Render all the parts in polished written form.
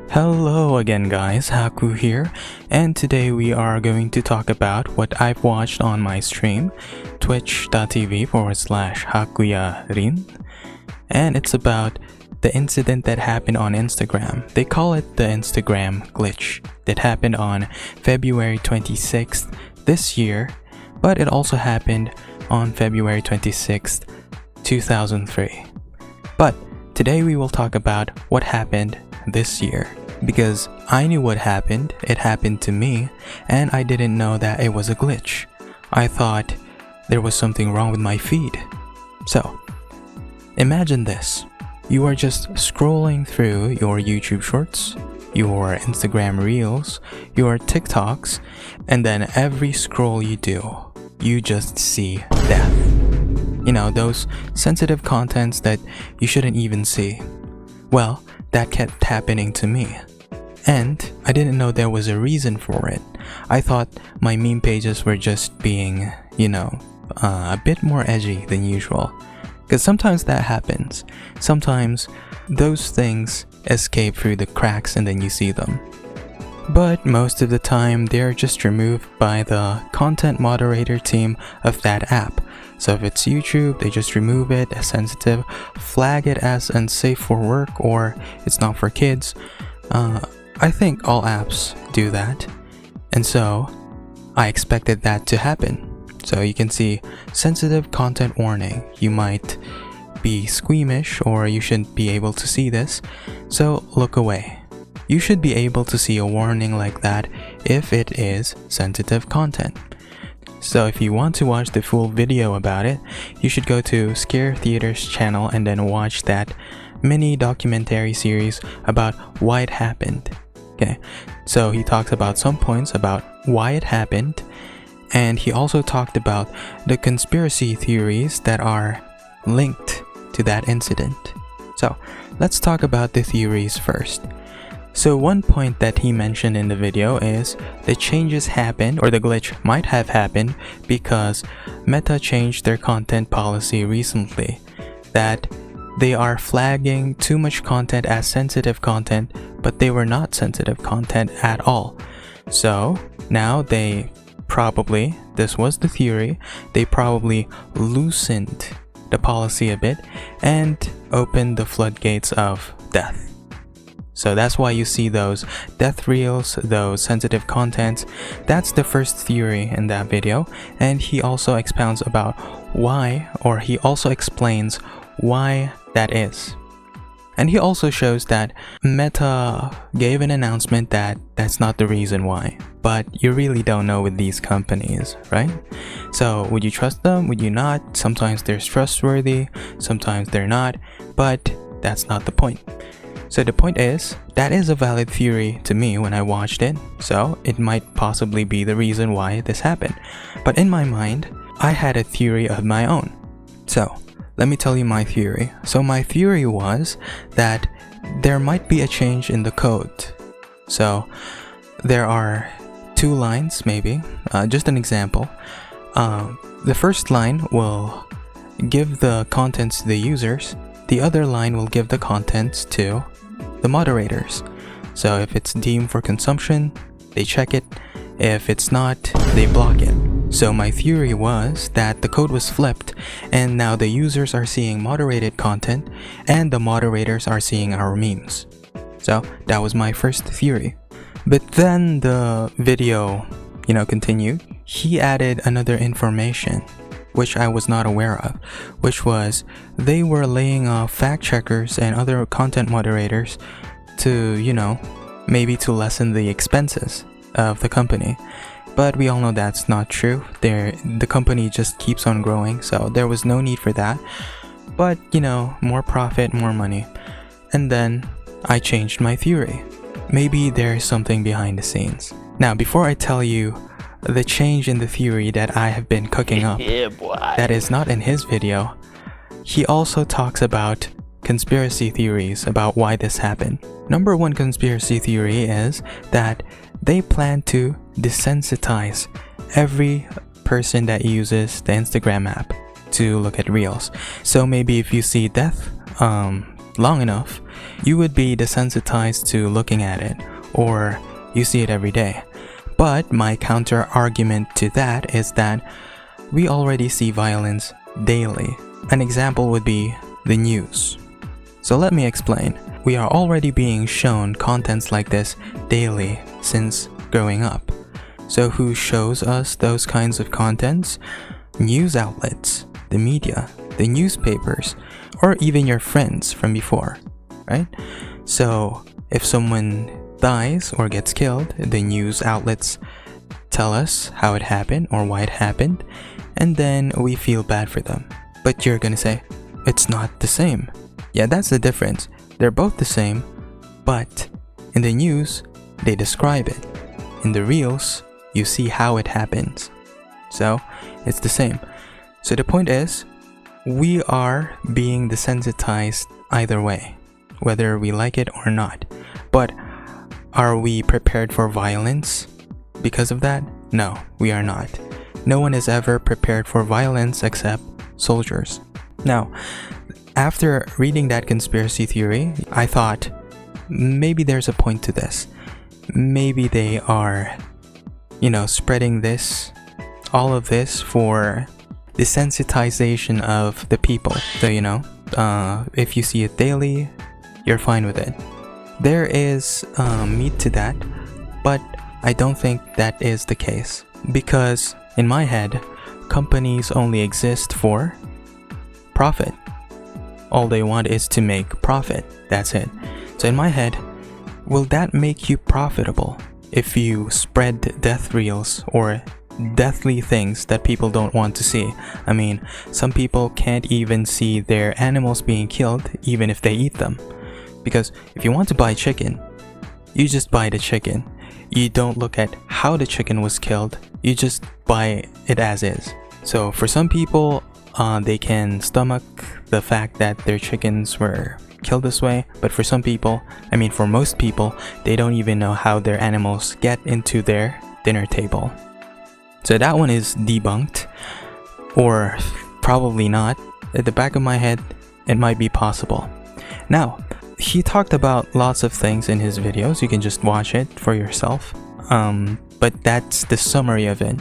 Hello again guys, Haku here, and today we are going to talk about what I've watched on my stream, twitch.tv/hakuya-rin, and it's about the incident that happened on Instagram. They call it the Instagram glitch that happened on February 26th this year, but it also happened on February 26th, 2003. But today we will talk about what happened this year, because I knew what happened, it happened to me, and I didn't know that it was a glitch. I thought there was something wrong with my feed. So, imagine this. You are just scrolling through your YouTube shorts, your Instagram reels, your TikToks, and then every scroll you do, you just see death. You know, those sensitive contents that you shouldn't even see. Well, that kept happening to me. And I didn't know there was a reason for it. I thought my meme pages were just being, a bit more edgy than usual. Because sometimes that happens. Sometimes those things escape through the cracks and then you see them. But most of the time, they're just removed by the content moderator team of that app. So if it's YouTube, they just remove it as sensitive, flag it as unsafe for work, or it's not for kids. I think all apps do that. And so I expected that to happen. So you can see sensitive content warning. You might be squeamish or you shouldn't be able to see this. So look away. You should be able to see a warning like that if it is sensitive content. So if you want to watch the full video about it, you should go to Scare Theater's channel and then watch that mini documentary series about why it happened. Okay, so he talks about some points about why it happened, and he also talked about the conspiracy theories that are linked to that incident. So let's talk about the theories first. So one point that he mentioned in the video is the changes happened, or the glitch might have happened, because Meta changed their content policy recently, that they are flagging too much content as sensitive content, but they were not sensitive content at all. So now they probably, this was the theory, they probably loosened the policy a bit and opened the floodgates of death. So that's why you see those death reels, those sensitive contents. That's the first theory in that video, and he also expounds about why, or he also explains why that is. And he also shows that Meta gave an announcement that that's not the reason why, but you really don't know with these companies, right? So would you trust them? Would you not? Sometimes they're trustworthy, sometimes they're not, but that's not the point. So the point is, that is a valid theory to me when I watched it, so it might possibly be the reason why this happened. But in my mind, I had a theory of my own. So let me tell you my theory. So my theory was that there might be a change in the code. So there are two lines maybe, just an example. The first line will give the contents to the users. The other line will give the contents to the moderators. So if it's deemed for consumption, they check it. If it's not, they block it. So my theory was that the code was flipped, and now the users are seeing moderated content and the moderators are seeing our memes. So that was my first theory. But then the video, continued. He added another information which I was not aware of, which was they were laying off fact checkers and other content moderators to, maybe to lessen the expenses of the company. But we all know that's not true. The company just keeps on growing, so there was no need for that. But, more profit, more money. And then I changed my theory. Maybe there is something behind the scenes. Now, before I tell you the change in the theory that I have been cooking up, that is not in his video, he also talks about conspiracy theories about why this happened. Number one conspiracy theory is that they plan to desensitize every person that uses the Instagram app to look at reels. So maybe if you see death long enough, you would be desensitized to looking at it, or you see it every day. But my counter argument to that is that we already see violence daily. An example would be the news. So let me explain. We are already being shown contents like this daily since growing up. So who shows us those kinds of contents? News outlets, the media, the newspapers, or even your friends from before, right? So if someone dies or gets killed, the news outlets tell us how it happened or why it happened, and then we feel bad for them. But you're gonna say, it's not the same. Yeah, that's the difference. They're both the same, but in the news, they describe it. In the reels, you see how it happens. So, it's the same. So the point is, we are being desensitized either way, whether we like it or not. But are we prepared for violence because of that? No, we are not. No one is ever prepared for violence except soldiers. Now, after reading that conspiracy theory, I thought maybe there's a point to this. Maybe they are, spreading this, all of this for desensitization of the people. So, if you see it daily, you're fine with it. There is meat to that, but I don't think that is the case. Because in my head, companies only exist for profit. All they want is to make profit. That's it. So in my head, will that make you profitable if you spread death reels or deathly things that people don't want to see? I mean, some people can't even see their animals being killed even if they eat them. Because if you want to buy chicken, you just buy the chicken. You don't look at how the chicken was killed. You just buy it as is. So for some people, they can stomach the fact that their chickens were killed this way, but for some people, for most people, they don't even know how their animals get into their dinner table. So that one is debunked, or probably not. At the back of my head, it might be possible. Now, he talked about lots of things in his videos. You can just watch it for yourself. But that's the summary of it.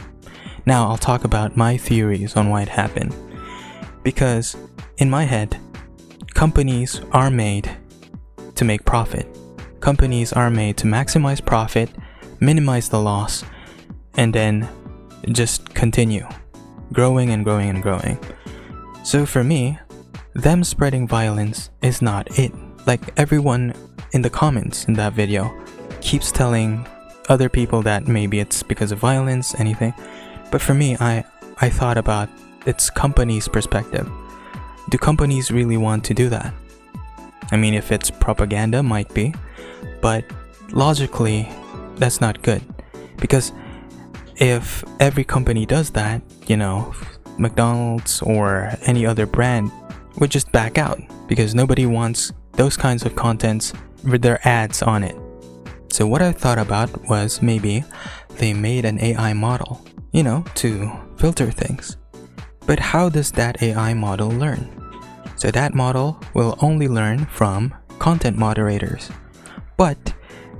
Now I'll talk about my theories on why it happened. Because in my head, companies are made to make profit. Companies are made to maximize profit, minimize the loss, and then just continue growing and growing and growing. So for me, them spreading violence is not it. Like everyone in the comments in that video keeps telling other people that maybe it's because of violence, anything. But for me, I thought about its company's perspective. Do companies really want to do that? If it's propaganda, might be. But logically, that's not good. Because if every company does that, McDonald's or any other brand would just back out. Because nobody wants those kinds of contents with their ads on it. So what I thought about was maybe they made an AI model, to filter things. But how does that AI model learn? So that model will only learn from content moderators. But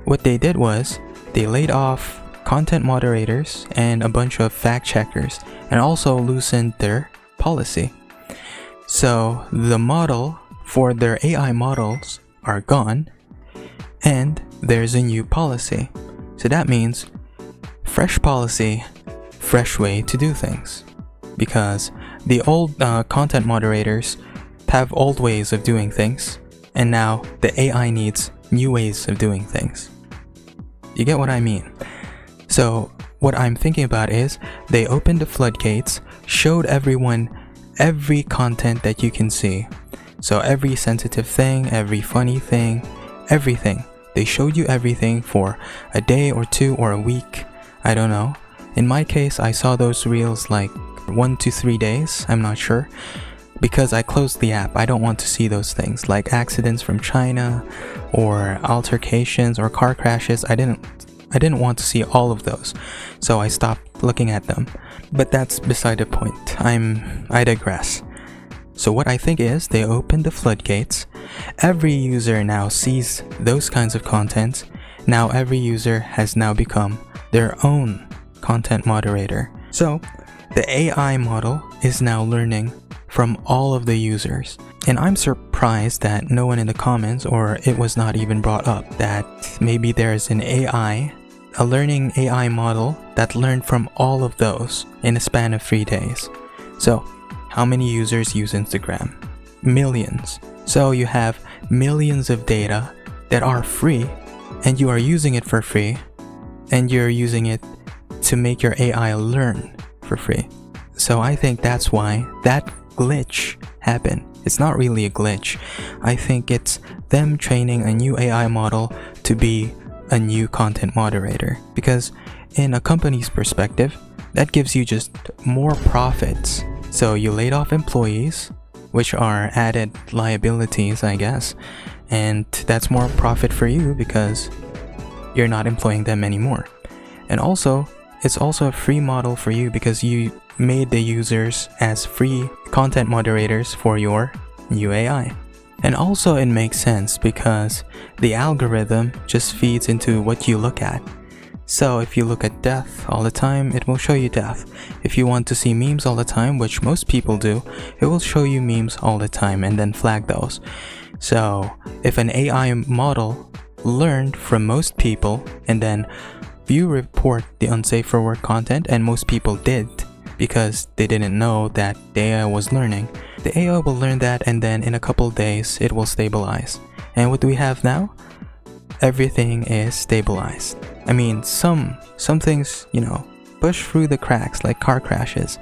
what they did was they laid off content moderators and a bunch of fact checkers and also loosened their policy. So the model for their AI models are gone and there's a new policy. So that means fresh policy, fresh way to do things. Because the old content moderators have old ways of doing things, and now the AI needs new ways of doing things. You get what I mean? So what I'm thinking about is they opened the floodgates, showed everyone every content that you can see. So every sensitive thing, every funny thing, everything. They showed you everything for a day or two or a week. I don't know. In my case, I saw those reels like 1 to 3 days, I'm not sure. Because I closed the app. I don't want to see those things like accidents from China or altercations or car crashes. I didn't want to see all of those. So I stopped looking at them. But that's beside the point. I digress. So what I think is they opened the floodgates every user now sees those kinds of content. Now every user has now become their own content moderator. So the AI model is now learning from all of the users. And I'm surprised that no one in the comments, or it was not even brought up, that maybe there's an AI, a learning AI model that learned from all of those in a span of 3 days. So how many users use Instagram? Millions. So you have millions of data that are free, and you are using it for free, and you're using it to make your AI learn for free. So I think that's why that glitch happened. It's not really a glitch. I think it's them training a new AI model to be a new content moderator. Because in a company's perspective, that gives you just more profits. So you laid off employees, which are added liabilities, I guess. And that's more profit for you because you're not employing them anymore. And also, it's also a free model for you because you made the users as free content moderators for your new AI. And also it makes sense because the algorithm just feeds into what you look at. So if you look at death all the time, it will show you death. If you want to see memes all the time, which most people do, it will show you memes all the time and then flag those. So if an AI model learned from most people and then you report the unsafe for work content, and most people did because they didn't know that the AI was learning, the AI will learn that, and then in a couple days it will stabilize. And what do we have now? Everything is stabilized. I mean, some things, push through the cracks like car crashes,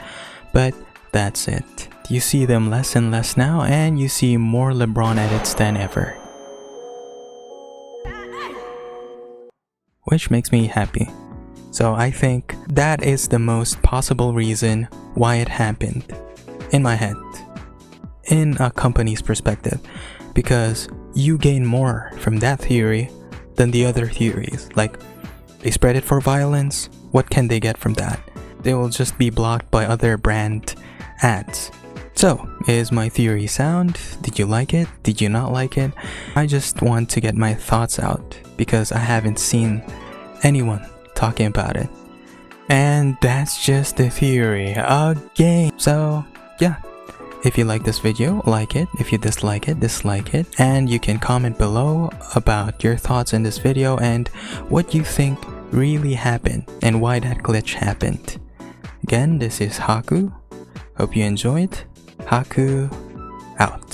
but that's it. You see them less and less now, and you see more LeBron edits than ever, which makes me happy. So I think that is the most possible reason why it happened in my head, in a company's perspective, because you gain more from that theory than the other theories. Like, they spread it for violence. What can they get from that? They will just be blocked by other brand ads. So, is my theory sound? Did you like it? Did you not like it? I just want to get my thoughts out because I haven't seen anyone talking about it. And that's just the theory again. So, yeah. If you like this video, like it. If you dislike it, dislike it. And you can comment below about your thoughts in this video and what you think really happened and why that glitch happened. Again, this is Haku. Hope you enjoyed. Haku out.